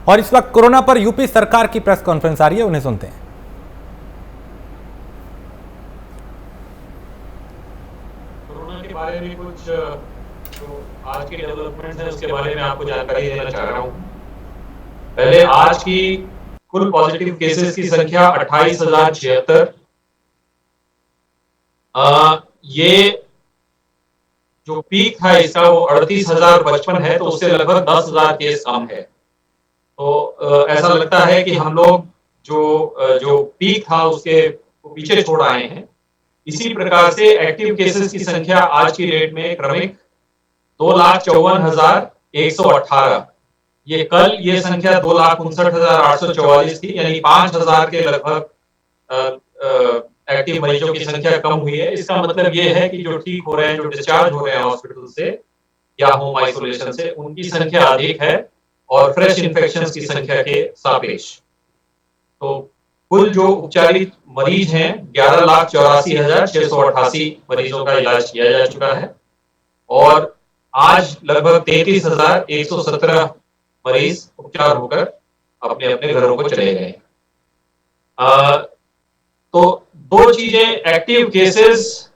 और इस वक्त कोरोना पर यूपी सरकार की प्रेस कॉन्फ्रेंस आ रही है, उन्हें सुनते हैं। कोरोना के बारे में कुछ जो आज के डेवलपमेंट्स हैं उसके बारे में आपको जानकारी देना चाह रहा हूं। पहले आज की कुल पॉजिटिव केसेस की संख्या 28,076। ये जो पीक था इसका वो 38,055 है, तो उससे लगभग 10,000 केस कम है। तो ऐसा लगता है कि हम लोग जो पीक था उसके पीछे छोड़ आए हैं। इसी प्रकार से एक्टिव केसेस की संख्या आज की डेट में क्रमिक 2,54,118। ये कल ये संख्या 2,59,844 थी, यानी 5,000 के लगभग एक्टिव मरीजों की संख्या कम हुई है। इसका मतलब ये है कि जो ठीक हो रहे हैं, जो डिस्चार्ज हो रहे हैं हॉस्पिटल से या होम आइसोलेशन से, उनकी संख्या अधिक है और फ्रेश इन्फेक्शंस की संख्या के सापेक्ष। तो कुल जो उपचारित मरीज हैं 11,84,688 मरीजों का इलाज किया जा चुका है और आज लगभग 33,117 मरीज उपचार होकर अपने अपने घरों को चले गए। तो दो चीजें, एक्टिव केसेस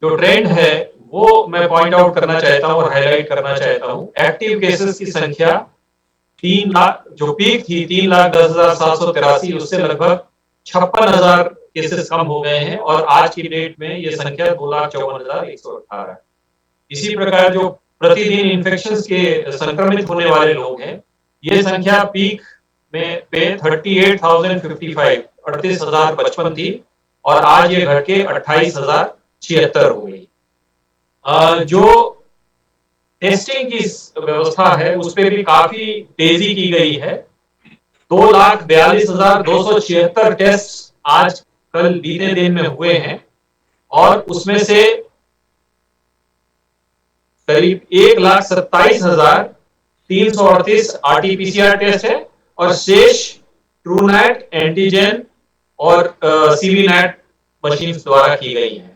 जो ट्रेंड है वो मैं पॉइंट आउट करना चाहता हूं और हाईलाइट करना चाहता हूं। एक्टिव केसेस की संख्या 3 लाख जो पीक थी 3,10,783, उससे लगभग 56,000 केसेस कम हो गए हैं और आज की डेट में ये संख्या 2,54,118। इसी प्रकार जो प्रतिदिन इन्फेक्शंस के संक्रमित होने वाले लोग हैं, ये संख्या पीक में पे 38,055 38,055 थी और आज ये घट के 28,076 हो गई। जो टेस्टिंग की व्यवस्था है उस पर भी काफी तेजी की गई है। 2,42,276 टेस्ट आज कल बीते दिन में हुए हैं और उसमें से करीब 1,27,338 आरटीपीसीआर टेस्ट है और शेष ट्रूनैट, एंटीजन और सीवीनैट मशीन द्वारा की गई है।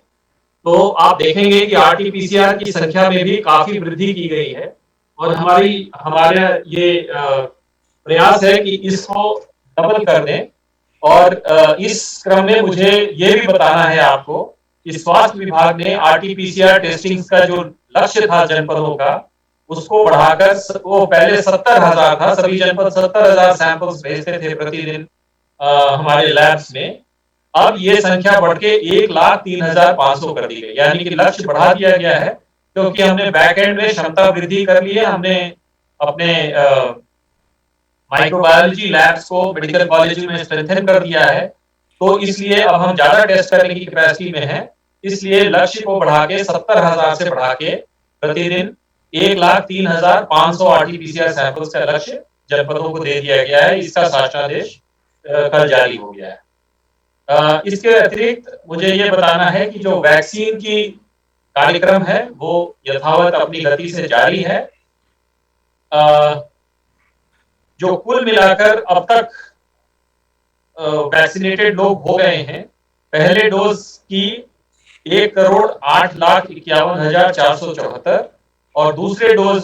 तो आप देखेंगे कि आरटीपीसीआर की संख्या में भी काफी वृद्धि की गई है और हमारा ये प्रयास है कि इसको डबल कर दें। और इस क्रम में मुझे ये भी बताना है आपको कि स्वास्थ्य विभाग ने आरटीपीसीआर टेस्टिंग का जो लक्ष्य था जनपदों का, उसको बढ़ाकर वो पहले 70,000 था, सभी जनपद 70,000 सैंपल्स भेजते थे प्रतिदिन हमारे लैब्स में। अब ये संख्या बढ़ के 1,03,500 कर दी गई, यानी कि लक्ष्य बढ़ा दिया गया है क्योंकि हमने बैकएंड में क्षमता वृद्धि कर ली है। हमने अपने माइक्रोबायोलॉजी लैब्स को मेडिकल कॉलेज में स्ट्रेंथन कर दिया है, तो इसलिए अब हम ज्यादा टेस्ट करने की कैपेसिटी में है। इसलिए लक्ष्य को बढ़ा के 70,000 से बढ़ा के प्रतिदिन 1,03,500 आरटीपीसीआर सैंपल्स का लक्ष्य जनपदों को दे दिया गया है। इसका शासनादेश कल जारी हो गया है। इसके अतिरिक्त मुझे ये बताना है कि जो वैक्सीन की कार्यक्रम है वो यथावत अपनी गति से जारी है। जो कुल मिलाकर अब तक वैक्सीनेटेड लोग हो गए हैं, पहले डोज की 1,08,51,474 और दूसरे डोज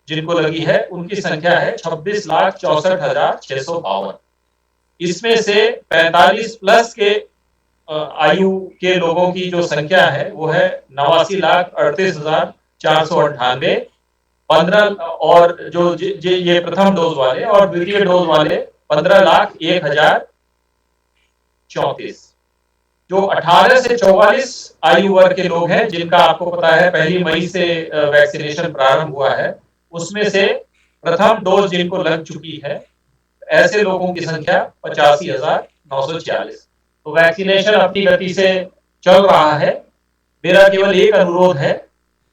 जिनको लगी है उनकी संख्या है 26,64,652। इसमेम से 45 प्लस के आयु के लोगों की जो संख्या है वो है 89,38,498। 15 और जो ये प्रथम डोज वाले और द्वितीय डोज वाले 15,01,034। जो 18 से 44 आयु वर्ग के लोग हैं, जिनका आपको पता है 1 मई से वैक्सीनेशन प्रारंभ हुआ है, उसमें से प्रथम डोज जिनको लग चुकी है ऐसे लोगों की संख्या 85,946। तो वैक्सीनेशन अपनी गति से चल रहा है। मेरा केवल एक अनुरोध है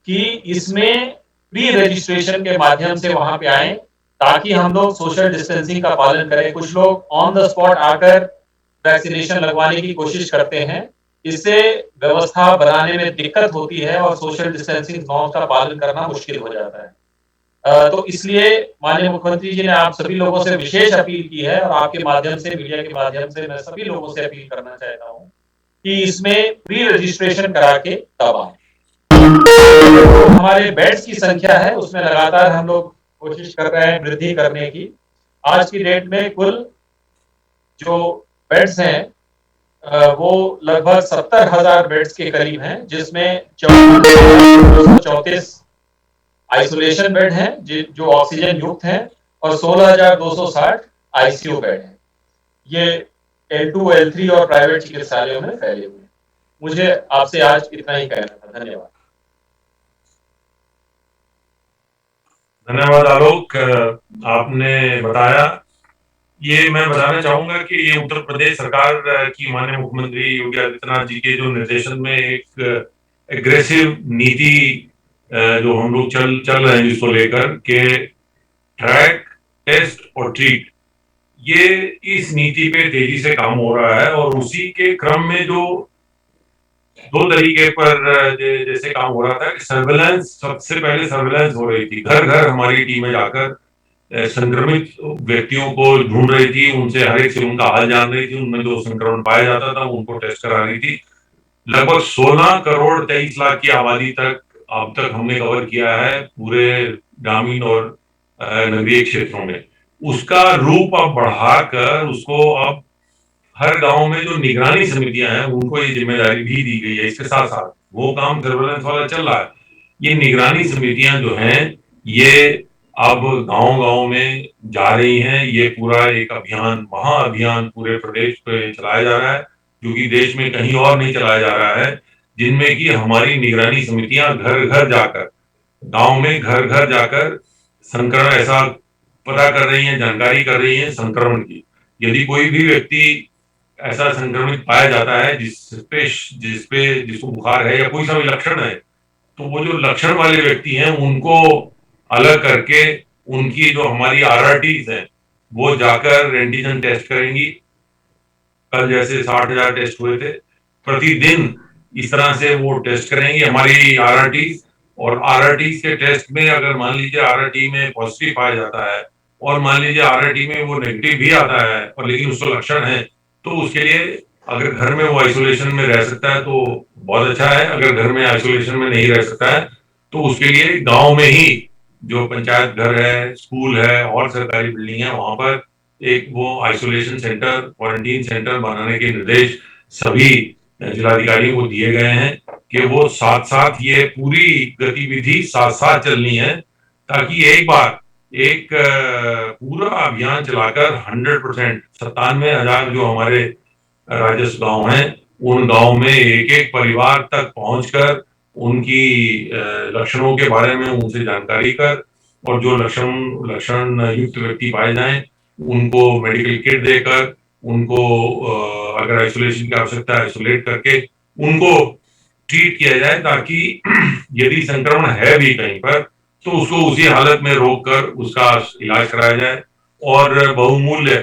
कि इसमें प्री रजिस्ट्रेशन के माध्यम से वहां पे आए ताकि हम लोग सोशल डिस्टेंसिंग का पालन करें। कुछ लोग ऑन द स्पॉट आकर वैक्सीनेशन लगवाने की कोशिश करते हैं, इससे व्यवस्था बनाने में दिक्कत होती है और सोशल डिस्टेंसिंग नॉर्म्स का पालन करना मुश्किल हो जाता है। तो इसलिए माननीय मुख्यमंत्री जी ने आप सभी लोगों से विशेष अपील की है और आपके माध्यम से, मीडिया के माध्यम से मैं सभी लोगों से अपील करना चाहता हूं कि इसमें प्री रजिस्ट्रेशन करा के तब आए। तो हमारे बेड्स की संख्या है उसमें लगातार हम लोग कोशिश कर रहे हैं वृद्धि करने की। आज की डेट में कुल जो बेड्स हैं वो लगभग 70,000 बेड्स के करीब हैं, जिसमें 234 आइसोलेशन बेड हैं जो ऑक्सीजन युक्त हैं और 16,260 आईसीयू बेड हैं। ये L2, L3 और प्राइवेट चिकित्सालयों में फैले हुए हैं। मुझे आपसे आज इतना ही कहना था। धन्यवाद। धन्यवाद आलोक, आपने बताया। ये मैं बताना चाहूंगा कि ये उत्तर प्रदेश सरकार की माननीय मुख्यमंत्री योगी आदित्यनाथ जी के जो निर्देशन में एक एग्रेसिव नीति जो हम लोग चल रहे हैं जिसको लेकर के ट्रैक, टेस्ट और ट्रीट, ये इस नीति पे तेजी से काम हो रहा है। और उसी के क्रम में जो दो तरीके पर जैसे काम हो रहा था कि सर्वेलेंस, सबसे पहले सर्वेलेंस हो रही थी, घर घर हमारी टीमें जाकर संक्रमित व्यक्तियों को ढूंढ रही थी, उनसे हर एक से उनका हाल जान रही थी, उनमें जो संक्रमण पाया जाता था उनको टेस्ट करा रही थी। लगभग 16 करोड़ 23 लाख की आबादी तक अब तक हमने कवर किया है पूरे ग्रामीण और नगरीय क्षेत्रों में। उसका रूप अब बढ़ाकर उसको अब हर गांव में जो निगरानी समितियां हैं उनको ये जिम्मेदारी भी दी गई है। इसके साथ साथ वो काम सर्वेलेंस वाला चल रहा है। ये निगरानी समितियां जो हैं ये अब गांव-गांव में जा रही हैं। ये पूरा एक अभियान, महाअभियान पूरे प्रदेश पे चलाया जा रहा है, जो कि देश में कहीं और नहीं चलाया जा रहा है, जिनमें कि हमारी निगरानी समितियां घर-घर जाकर, गांव में घर-घर जाकर संक्रमण ऐसा पता कर रही हैं, जानकारी कर रही हैं संक्रमण की। यदि कोई भी व्यक्ति ऐसा संक्रमित पाया जाता है जिसको बुखार है या कोई सा भी लक्षण है, तो वो जो लक्षण वाले व्यक्ति हैं उनको अलग करके उनकी जो हमारी RRTs हैं वो जाकर एंटीजन टेस्ट करेंगी। कल जैसे 60,000 टेस्ट हुए थे, प्रतिदिन इस तरह से वो टेस्ट करेंगी हमारी RRTs। और RRTs के टेस्ट में अगर मान लीजिए RRT में पॉजिटिव पाया जाता है और मान लीजिए RRT में वो नेगेटिव भी आता है और लेकिन उसको लक्षण है, तो उसके लिए अगर घर में वो आइसोलेशन में रह सकता है तो बहुत अच्छा है। अगर घर में आइसोलेशन में नहीं रह सकता है तो उसके लिए गांव में ही जो पंचायत घर है, स्कूल है और सरकारी बिल्डिंग है, वहां पर एक वो आइसोलेशन सेंटर, क्वारंटीन सेंटर बनाने के निर्देश सभी जिलाधिकारियों को दिए गए हैं कि वो साथ साथ ये पूरी गतिविधि साथ साथ चलनी है, ताकि एक बार एक पूरा अभियान चलाकर 100% 97,000 जो हमारे राजस्व गांव हैं उन गांव में एक एक परिवार तक पहुंचकर उनकी लक्षणों के बारे में उनसे जानकारी कर और जो लक्षण युक्त व्यक्ति पाए जाएं उनको मेडिकल किट देकर उनको अगर आइसोलेशन की आवश्यकता है आइसोलेट करके उनको ट्रीट किया जाए, ताकि यदि संक्रमण है भी कहीं पर तो उसको उसी हालत में रोक कर उसका इलाज कराया जाए और बहुमूल्य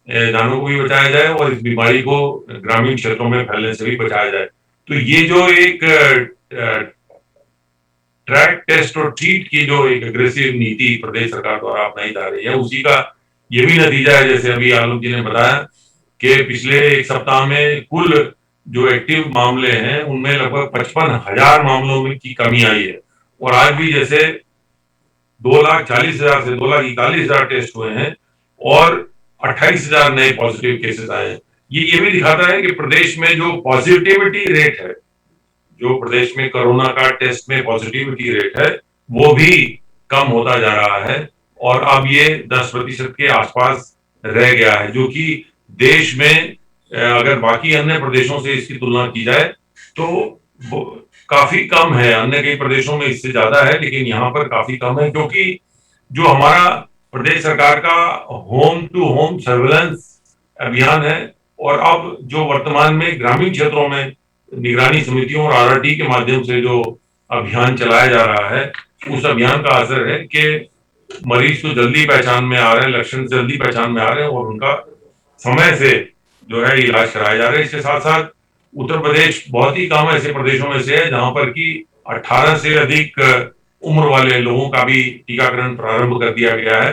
जानों को भी बचाया जाए और इस बीमारी को ग्रामीण क्षेत्रों में फैलने से भी बचाया जाए। तो ये जो एक ट्रैक, टेस्ट और ट्रीट की जो एक अग्रेसिव नीति प्रदेश सरकार द्वारा अपनाई जा रही है, उसी का ये भी नतीजा है, जैसे अभी आलोक जी ने बताया कि पिछले एक सप्ताह में कुल जो एक्टिव मामले हैं उनमें लगभग 55,000 मामलों में की कमी आई है। और आज भी जैसे 2,40,000 से 2,41,000 टेस्ट हुए हैं और 28,000 नए पॉजिटिव केसेस आए हैं। ये भी दिखाता है कि प्रदेश में जो पॉजिटिविटी रेट है, जो प्रदेश में कोरोना का टेस्ट में पॉजिटिविटी रेट है, वो भी कम होता जा रहा है और अब ये 10% के आसपास रह गया है, जो कि देश में अगर बाकी अन्य प्रदेशों से इसकी तुलना की जाए तो काफी कम है। अन्य कई प्रदेशों में इससे ज्यादा है, लेकिन यहाँ पर काफी कम है, क्योंकि जो हमारा प्रदेश सरकार का होम टू होम सर्वेलेंस अभियान है और अब जो वर्तमान में ग्रामीण क्षेत्रों में निगरानी समितियों और RRT के माध्यम से जो अभियान चलाया जा रहा है, उस अभियान का असर है कि मरीज तो जल्दी पहचान में आ रहे हैं, लक्षण जल्दी पहचान में आ रहे हैं और उनका समय से जो है इलाज कराया जा रहा है। इसके साथ साथ उत्तर प्रदेश बहुत ही कम ऐसे प्रदेशों में से है जहां पर कि 18 से अधिक उम्र वाले लोगों का भी टीकाकरण प्रारंभ कर दिया गया है।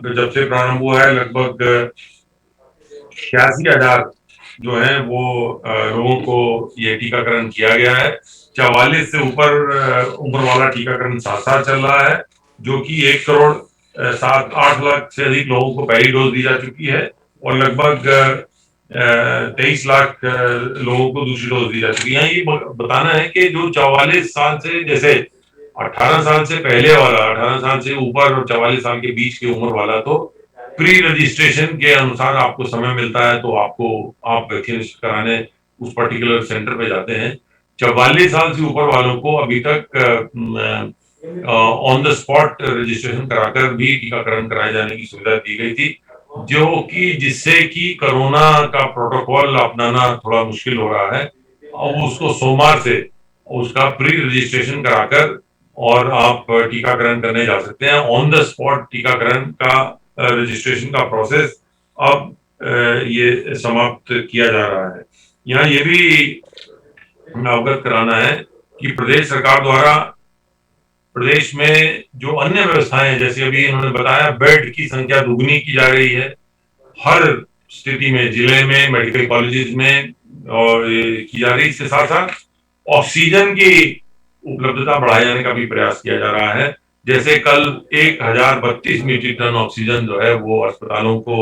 जब से प्रारंभ हुआ है लगभग 86,000 जो है वो लोगों को ये टीकाकरण किया गया है। 44 से ऊपर उम्र वाला टीकाकरण साथ साथ चल रहा है, जो कि 1 करोड़ 7-8 लाख से अधिक लोगों को पहली डोज दी जा चुकी है और लगभग 23 लाख लोगों को दूसरी डोज दी जा चुकी है। यहाँ ये बताना है कि जो 44 साल से, जैसे 18 साल से पहले वाला, 18 साल से ऊपर और 44 साल के बीच की उम्र वाला, तो प्री रजिस्ट्रेशन के अनुसार आपको समय मिलता है, तो आप वैक्सीनेशन कराने उस पर्टिकुलर सेंटर पे जाते हैं। 44 साल से ऊपर वालों को अभी तक ऑन द स्पॉट रजिस्ट्रेशन कराकर भी टीकाकरण कराए जाने की सुविधा दी गई थी, जो कि जिससे कि कोरोना का प्रोटोकॉल अपनाना थोड़ा मुश्किल हो रहा है। और उसको सोमवार से उसका प्री रजिस्ट्रेशन कराकर और आप टीकाकरण करने जा सकते हैं। ऑन द स्पॉट टीकाकरण का रजिस्ट्रेशन का प्रोसेस अब ये समाप्त किया जा रहा है। यहाँ ये भी अवगत कराना है कि प्रदेश सरकार द्वारा प्रदेश में जो अन्य व्यवस्थाएं हैं, जैसे अभी इन्होंने बताया, बेड की संख्या दुगनी की जा रही है हर स्थिति में, जिले में, मेडिकल कॉलेजेस में, और की जा रही है। इसके साथ साथ ऑक्सीजन की उपलब्धता बढ़ाए जाने का भी प्रयास किया जा रहा है। जैसे कल 1032 मीट्रिक टन ऑक्सीजन जो है वो अस्पतालों को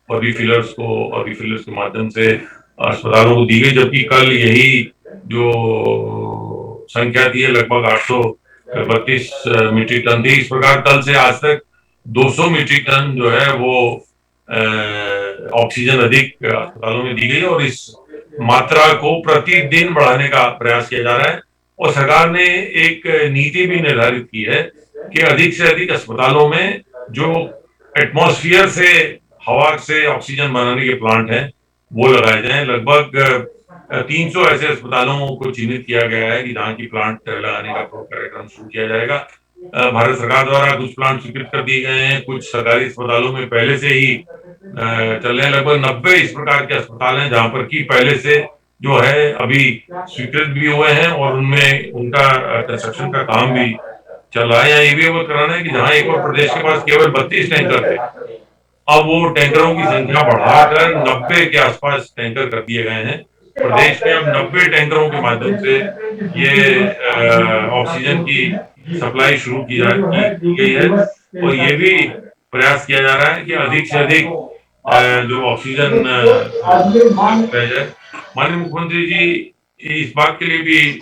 और रिफिलर्स के माध्यम से अस्पतालों को दी गई, जबकि कल यही जो संख्या थी लगभग 832 मीट्रिक टन थी। इस प्रकार कल से आज तक 200 मीट्रिक टन जो है वो ऑक्सीजन अधिक अस्पतालों में दी गई और इस मात्रा को प्रतिदिन बढ़ाने का प्रयास किया जा रहा है। और सरकार ने एक नीति भी निर्धारित की है कि अधिक से अधिक अस्पतालों में जो एटमॉस्फेयर से, हवा से ऑक्सीजन बनाने के प्लांट हैं वो लगाए जाएं। लगभग 300 ऐसे अस्पतालों को चिन्हित किया गया है कि जहां की प्लांट लगाने का कार्यक्रम शुरू किया जाएगा। भारत सरकार द्वारा कुछ प्लांट स्वीकृत कर दिए गए हैं, कुछ सरकारी अस्पतालों में पहले से ही चल रहे हैं। लगभग 90 इस प्रकार के अस्पताल हैं जहां पर की पहले से जो है अभी स्वीकृत भी हुए हैं और उनमें उनका कंस्ट्रक्शन का काम भी चल रहा है। ये भी अवगत कराना है कि जहां एक और प्रदेश के पास केवल 32 टैंकर थे, अब वो टैंकरों की संख्या बढ़ाकर 90 के आसपास टैंकर कर दिए गए हैं। प्रदेश में अब 90 टैंकरों के माध्यम से ये ऑक्सीजन की सप्लाई शुरू की गई है और ये भी प्रयास किया जा रहा है कि अधिक से अधिक जो ऑक्सीजन जाए। माननीय मुख्यमंत्री जी इस बात के लिए भी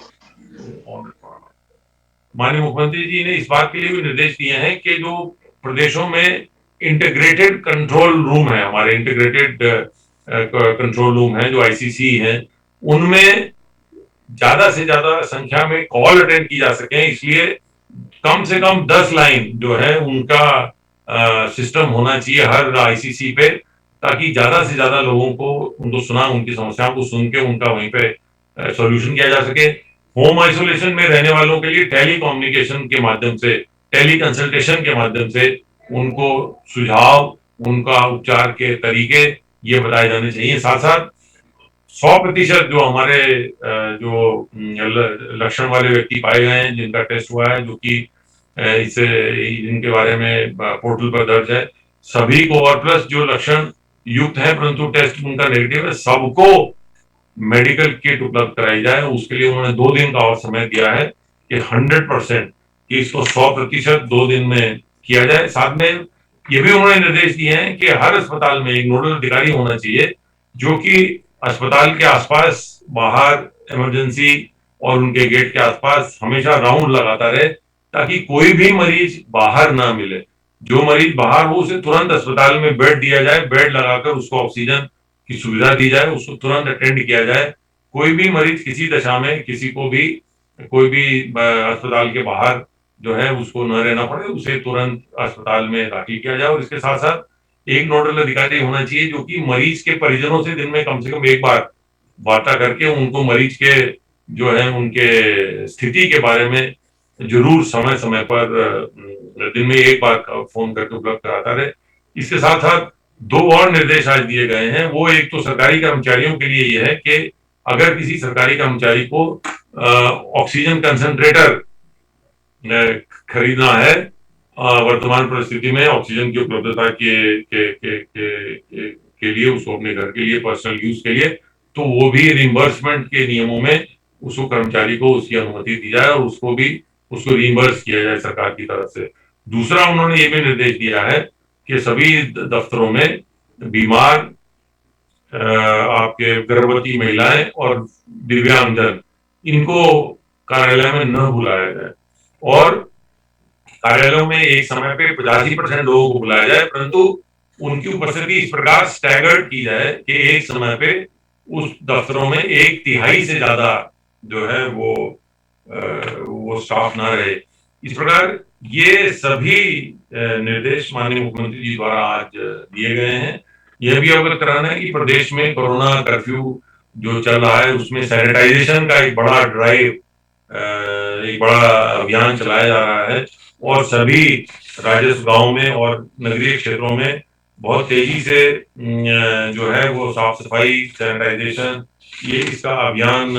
माननीय मुख्यमंत्री जी ने इस बात के लिए भी निर्देश दिए हैं कि जो प्रदेशों में इंटीग्रेटेड कंट्रोल रूम है, हमारे इंटीग्रेटेड कंट्रोल रूम है जो आईसीसी है, उनमें ज्यादा से ज्यादा संख्या में कॉल अटेंड की जा सके, इसलिए कम से कम 10 लाइन जो है उनका सिस्टम होना चाहिए हर आईसीसी पे, ताकि ज्यादा से ज्यादा लोगों को उनको सुना, उनकी समस्याओं को सुन के उनका वहीं पे सॉल्यूशन किया जा सके। होम आइसोलेशन में रहने वालों के लिए टेली कम्युनिकेशन के माध्यम से, टेली कंसल्टेशन के माध्यम से उनको सुझाव, उनका उपचार के तरीके ये बताए जाने चाहिए। साथ साथ 100% जो हमारे जो लक्षण वाले व्यक्ति पाए गए हैं, जिनका टेस्ट हुआ है, जो कि इसे जिनके बारे में पोर्टल पर दर्ज है, सभी को, और प्लस जो लक्षण युक्त है परंतु टेस्ट उनका नेगेटिव है, सबको मेडिकल किट उपलब्ध कराई जाए। उसके लिए उन्होंने 2 दिन का और समय दिया है कि 100% कि इसको 100% 2 दिन में किया जाए। साथ में ये भी उन्होंने निर्देश दिए हैं कि हर अस्पताल में एक नोडल अधिकारी होना चाहिए जो कि अस्पताल के आसपास, बाहर इमरजेंसी और उनके गेट के आसपास हमेशा राउंड लगाता रहे, ताकि कोई भी मरीज बाहर ना मिले। जो मरीज बाहर हो उसे तुरंत अस्पताल में बेड दिया जाए, बेड लगाकर उसको ऑक्सीजन की सुविधा दी जाए, उसको तुरंत अटेंड किया जाए। कोई भी मरीज किसी दशा में किसी को भी कोई भी अस्पताल के बाहर जो है उसको न रहना पड़े, उसे तुरंत अस्पताल में दाखिल किया जाए। और इसके साथ साथ एक नोडल अधिकारी होना चाहिए जो कि मरीज के परिजनों से दिन में कम से कम एक बार वार्ता करके उनको मरीज के जो है उनके स्थिति के बारे में जरूर समय समय पर दिन में एक बार फोन करके उपलब्ध कराता रहे। इसके साथ साथ 2 और निर्देश आज दिए गए हैं। वो एक तो सरकारी कर्मचारियों के लिए ये है कि अगर किसी सरकारी कर्मचारी को ऑक्सीजन कंसंट्रेटर खरीदना है वर्तमान परिस्थिति में ऑक्सीजन की उपलब्धता के लिए, उसको अपने घर के लिए, पर्सनल यूज के लिए, तो वो भी रिइंबर्समेंट के नियमों में उसको कर्मचारी को उसकी अनुमति दी जाए और उसको रिइंबर्स किया जाए सरकार की तरफ से। दूसरा उन्होंने ये भी निर्देश दिया है कि सभी दफ्तरों में बीमार, आपके गर्भवती महिलाएं और दिव्यांगजन, इनको कार्यालय में न बुलाया जाए और कार्यालयों में एक समय पे 85% लोगों को बुलाया जाए, परंतु उनकी उपस्थिति इस प्रकार स्टैगर्ड की जाए कि एक समय पे उस दफ्तरों में 1/3 से ज्यादा जो है वो स्टाफ ना रहे। इस प्रकार ये सभी निर्देश माननीय मुख्यमंत्री जी द्वारा आज दिए गए हैं। यह भी अवगत कराना है कि प्रदेश में कोरोना कर्फ्यू जो चल रहा है उसमें सैनिटाइजेशन का एक बड़ा ड्राइव, एक बड़ा अभियान चलाया जा रहा है और सभी राजस्व गांव में और नगरीय क्षेत्रों में बहुत तेजी से जो है वो साफ सफाई, सैनिटाइजेशन, ये इसका अभियान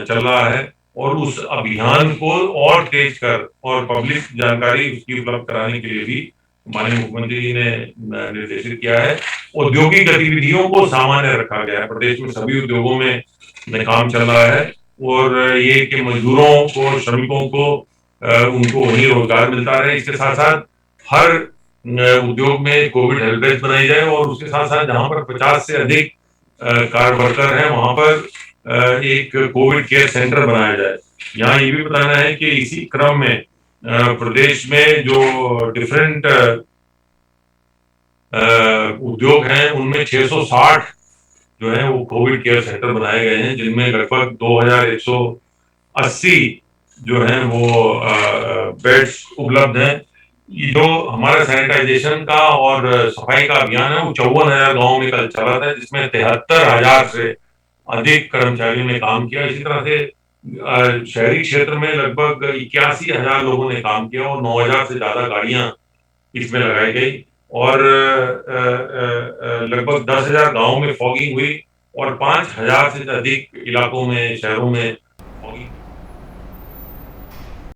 चल रहा है और उस अभियान को और तेज कर और पब्लिक जानकारी उसकी उपलब्ध कराने के लिए भी माननीय मुख्यमंत्री जी ने निर्देशित किया है। औद्योगिक गतिविधियों को सामान्य रखा गया है। प्रदेश में सभी उद्योगों में काम चल रहा है और ये कि मजदूरों को, श्रमिकों को उनको वही रोजगार मिलता रहे। इसके साथ साथ हर उद्योग में कोविड हेल्प डेस्क बनाई जाए और उसके साथ साथ जहां पर 50 से अधिक कार वर्कर हैं वहां पर एक कोविड केयर सेंटर बनाया जाए। यहाँ ये भी बताना है कि इसी क्रम में प्रदेश में जो डिफरेंट उद्योग हैं उनमें 660 जो है वो कोविड केयर सेंटर बनाए गए हैं, जिनमें लगभग 2180 जो है वो बेड्स उपलब्ध हैं। ये जो हमारा सैनिटाइजेशन का और सफाई का अभियान है वो 54,000 गाँव में कल चला था, जिसमें 73,000 से अधिक कर्मचारियों ने काम किया। इसी तरह से शहरी क्षेत्र में लगभग 81,000 लोगों ने काम किया और 9,000 से ज्यादा गाड़ियां इसमें लगाई गई और लगभग 10,000 गाँव में फॉगिंग हुई और 5,000 से अधिक इलाकों में, शहरों में